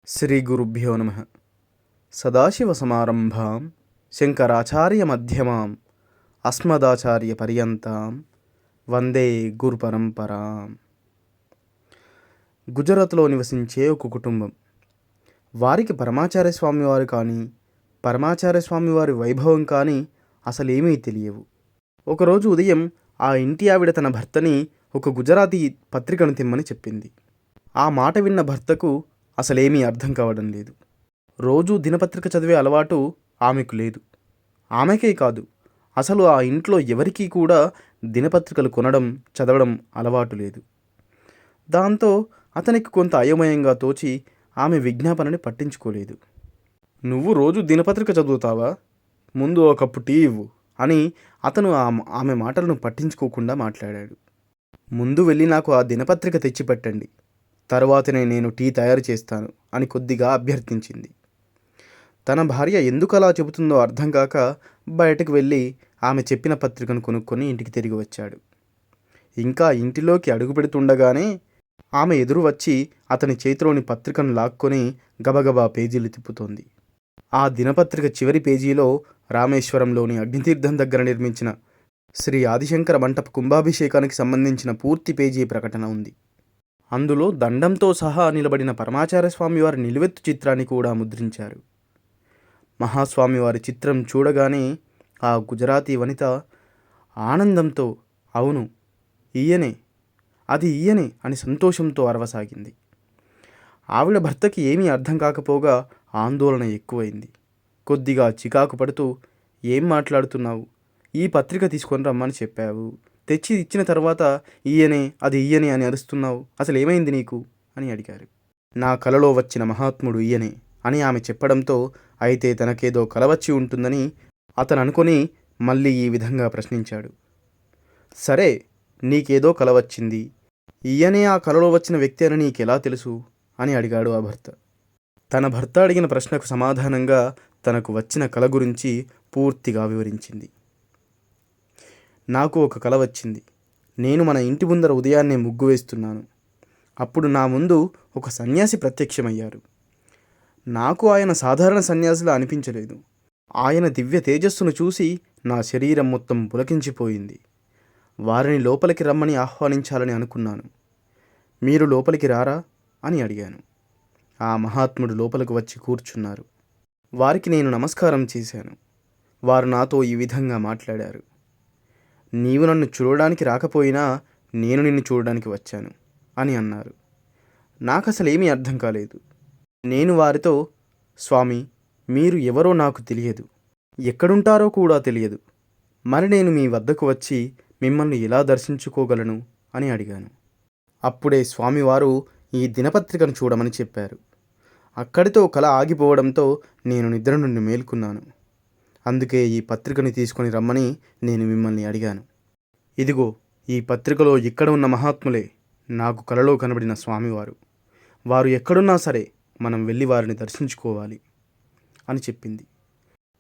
శ్రీ గురుభ్యో నమ. సదాశివసమారంభాం శంకరాచార్యమధ్యమాం అస్మదాచార్యపర్యంతాం వందే గురుపరంపరాం. గుజరాత్లో నివసించే ఒక కుటుంబం. వారికి పరమాచార్య స్వామివారు కానీ పరమాచార్య స్వామివారి వైభవం కానీ అసలేమీ తెలియవు. ఒకరోజు ఉదయం ఆ ఇంటి ఆవిడ తన భర్తని ఒక గుజరాతీ పత్రికను తెమ్మని చెప్పింది. ఆ మాట విన్న భర్తకు అసలేమీ అర్థం కావడం లేదు. రోజూ దినపత్రిక చదివే అలవాటు ఆమెకు లేదు. ఆమెకే కాదు, అసలు ఆ ఇంట్లో ఎవరికీ కూడా దినపత్రికలు కొనడం చదవడం అలవాటు లేదు. దాంతో అతనికి కొంత అయోమయంగా తోచి ఆమె విజ్ఞాపనని పట్టించుకోలేదు. నువ్వు రోజు దినపత్రిక చదువుతావా? ముందు ఒక కప్పు టీ ఇవ్వు అని అతను ఆమె మాటలను పట్టించుకోకుండా మాట్లాడాడు. ముందు వెళ్ళి నాకు ఆ దినపత్రిక తెచ్చిపెట్టండి, తరువాతనే నేను టీ తయారు చేస్తాను అని కొద్దిగా అభ్యర్థించింది. తన భార్య ఎందుకు అలా చెబుతుందో అర్థం కాక బయటకు వెళ్ళి ఆమె చెప్పిన పత్రికను కొనుక్కొని ఇంటికి తిరిగి వచ్చాడు. ఇంకా ఇంటిలోకి అడుగు పెడుతుండగానే ఆమె ఎదురు వచ్చి అతని చేతిలోని పత్రికను లాక్కొని గబగబా పేజీలు తిప్పుతోంది. ఆ దినపత్రిక చివరి పేజీలో రామేశ్వరంలోని అగ్నితీర్థం దగ్గర నిర్మించిన శ్రీ ఆదిశంకర మంటప కుంభాభిషేకానికి సంబంధించిన పూర్తి పేజీ ప్రకటన ఉంది. అందులో దండంతో సహా నిలబడిన పరమాచార్య స్వామివారి నిలువెత్తు చిత్రాన్ని కూడా ముద్రించారు. మహాస్వామివారి చిత్రం చూడగానే ఆ గుజరాతీ వనిత ఆనందంతో అవును, ఈయనే, అది ఈయనే అని సంతోషంతో అరవసాగింది. ఆవిడ భర్తకి ఏమీ అర్థం కాకపోగా ఆందోళన ఎక్కువైంది. కొద్దిగా చికాకు పడుతూ, ఏం మాట్లాడుతున్నావు? ఈ పత్రిక తీసుకొని రమ్మని చెప్పావు, తెచ్చి ఇచ్చిన తర్వాత ఈయనే, అది ఈయనే అని అరుస్తున్నావు, అసలు ఏమైంది నీకు అని అడిగారు. నా కలలో వచ్చిన మహాత్ముడు ఈయనే అని ఆమె చెప్పడంతో అయితే తనకేదో కల వచ్చి ఉంటుందని అతను అనుకొని మళ్ళీ ఈ విధంగా ప్రశ్నించాడు. సరే, నీకేదో కల వచ్చింది, ఈయనే ఆ కలలో వచ్చిన వ్యక్తి అని నీకెలా తెలుసు అని అడిగాడు ఆ భర్త. తన భర్త అడిగిన ప్రశ్నకు సమాధానంగా తనకు వచ్చిన కల గురించి పూర్తిగా వివరించింది. నాకు ఒక కల వచ్చింది. నేను మన ఇంటి ముందర ఉదయాన్నే ముగ్గు వేస్తున్నాను. అప్పుడు నా ముందు ఒక సన్యాసి ప్రత్యక్షమయ్యారు. నాకు ఆయన సాధారణ సన్యాసిలా అనిపించలేదు. ఆయన దివ్య తేజస్సును చూసి నా శరీరం మొత్తం పులకించిపోయింది. వారిని లోపలికి రమ్మని ఆహ్వానించాలని అనుకున్నాను. మీరు లోపలికి రారా అని అడిగాను. ఆ మహాత్ముడు లోపలికి వచ్చి కూర్చున్నారు. వారికి నేను నమస్కారం చేశాను. వారు నాతో ఈ విధంగా మాట్లాడారు. నీవు నన్ను చూడడానికి రాకపోయినా నేను నిన్ను చూడడానికి వచ్చాను అని అన్నారు. నాకసలేమీ అర్థం కాలేదు. నేను వారితో, స్వామి, మీరు ఎవరో నాకు తెలియదు, ఎక్కడుంటారో కూడా తెలియదు, మరి నేను మీ వద్దకు వచ్చి మిమ్మల్ని ఎలా దర్శించుకోగలను అని అడిగాను. అప్పుడే స్వామివారు ఈ దినపత్రికను చూడమని చెప్పారు. అక్కడితో కల ఆగిపోవడంతో నేను నిద్ర నుండి మేల్కున్నాను. అందుకే ఈ పత్రికని తీసుకొని రమ్మని నేను మిమ్మల్ని అడిగాను. ఇదిగో, ఈ పత్రికలో ఇక్కడ ఉన్న మహాత్ములే నాకు కలలో కనబడిన స్వామివారు. వారు ఎక్కడున్నా సరే మనం వెళ్ళి వారిని దర్శించుకోవాలి అని చెప్పింది.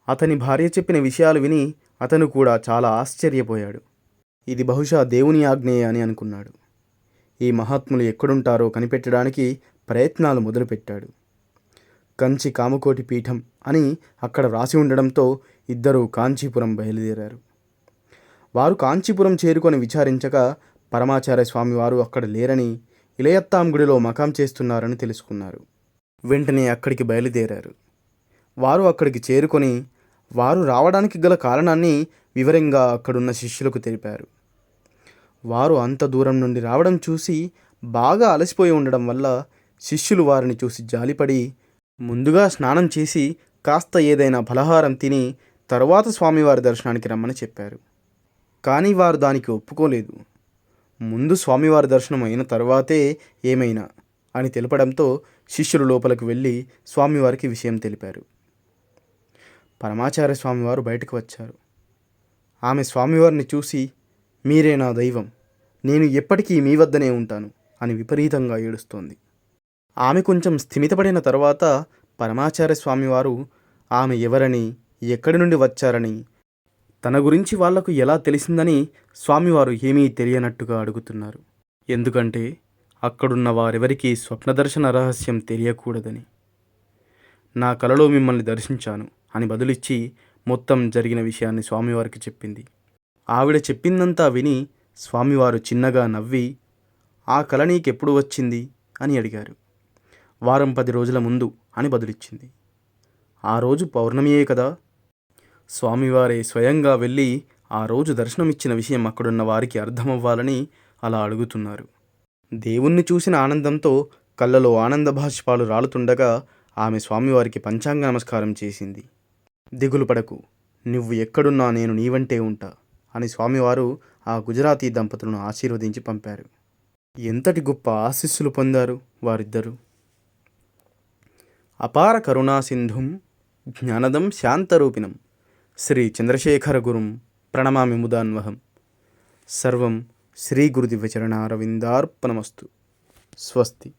అతని భార్య చెప్పిన విషయాలు విని అతను కూడా చాలా ఆశ్చర్యపోయాడు. ఇది బహుశా దేవుని ఆజ్ఞే అని అనుకున్నాడు. ఈ మహాత్ములు ఎక్కడుంటారో కనిపెట్టడానికి ప్రయత్నాలు మొదలుపెట్టాడు. కంచి కామకోటి పీఠం అని అక్కడ వ్రాసి ఉండడంతో ఇద్దరూ కాంచీపురం బయలుదేరారు. వారు కాంచీపురం చేరుకొని విచారించగా పరమాచార్య స్వామివారు అక్కడ లేరని, ఇలయత్తాం గుడిలో మకాం చేస్తున్నారని తెలుసుకున్నారు. వెంటనే అక్కడికి బయలుదేరారు. వారు అక్కడికి చేరుకొని వారు రావడానికి గల కారణాన్ని వివరంగా అక్కడున్న శిష్యులకు తెలిపారు. వారు అంత దూరం నుండి రావడం చూసి బాగా అలసిపోయి ఉండడం వల్ల శిష్యులు వారిని చూసి జాలిపడి ముందుగా స్నానం చేసి కాస్త ఏదైనా ఫలహారం తిని తరువాత స్వామివారి దర్శనానికి రమ్మని చెప్పారు. కానీ వారు దానికి ఒప్పుకోలేదు. ముందు స్వామివారి దర్శనం అయిన తరువాతే ఏమైనా అని తెలపడంతో శిష్యులు లోపలికి వెళ్ళి స్వామివారికి విషయం తెలిపారు. పరమాచార్య స్వామివారు బయటకు వచ్చారు. ఆమె స్వామివారిని చూసి, మీరే నా దైవం, నేను ఎప్పటికీ మీ వద్దనే ఉంటాను అని విపరీతంగా ఏడుస్తోంది. ఆమె కొంచెం స్థిమితపడిన తర్వాత పరమాచార్య స్వామివారు ఆమె ఎవరని, ఎక్కడి నుండి వచ్చారని, తన గురించి వాళ్లకు ఎలా తెలిసిందని స్వామివారు ఏమీ తెలియనట్టుగా అడుగుతున్నారు. ఎందుకంటే అక్కడున్న వారెవరికీ స్వప్నదర్శన రహస్యం తెలియకూడదని. నా కలలో మిమ్మల్ని దర్శించాను అని బదులిచ్చి మొత్తం జరిగిన విషయాన్ని స్వామివారికి చెప్పింది. ఆవిడ చెప్పిందంతా విని స్వామివారు చిన్నగా నవ్వి, ఆ కల నీకెప్పుడు వచ్చింది అని అడిగారు. వారం 10 రోజుల ముందు అని బదులిచ్చింది. ఆ రోజు పౌర్ణమియే కదా. స్వామివారే స్వయంగా వెళ్ళి ఆ రోజు దర్శనమిచ్చిన విషయం అక్కడున్న వారికి అర్థమవ్వాలని అలా అడుగుతున్నారు. దేవుణ్ణి చూసిన ఆనందంతో కళ్ళలో ఆనంద బాష్పాలు రాలుతుండగా ఆమె స్వామివారికి పంచాంగ నమస్కారం చేసింది. దిగులు పడకు, నువ్వు ఎక్కడున్నా నేను నీవంటే ఉంటా అని స్వామివారు ఆ గుజరాతీ దంపతులను ఆశీర్వదించి పంపారు. ఎంతటి గొప్ప ఆశీస్సులు పొందారు వారిద్దరూ. అపార కరుణా సింధుం జ్ఞానదం శాంతరూపిణం శ్రీ చంద్రశేఖర గురుం ప్రణమామి ముదాన్వహం. సర్వం శ్రీ గురుదివ్యచరణారవిందార్పణమస్తు. స్వస్తి.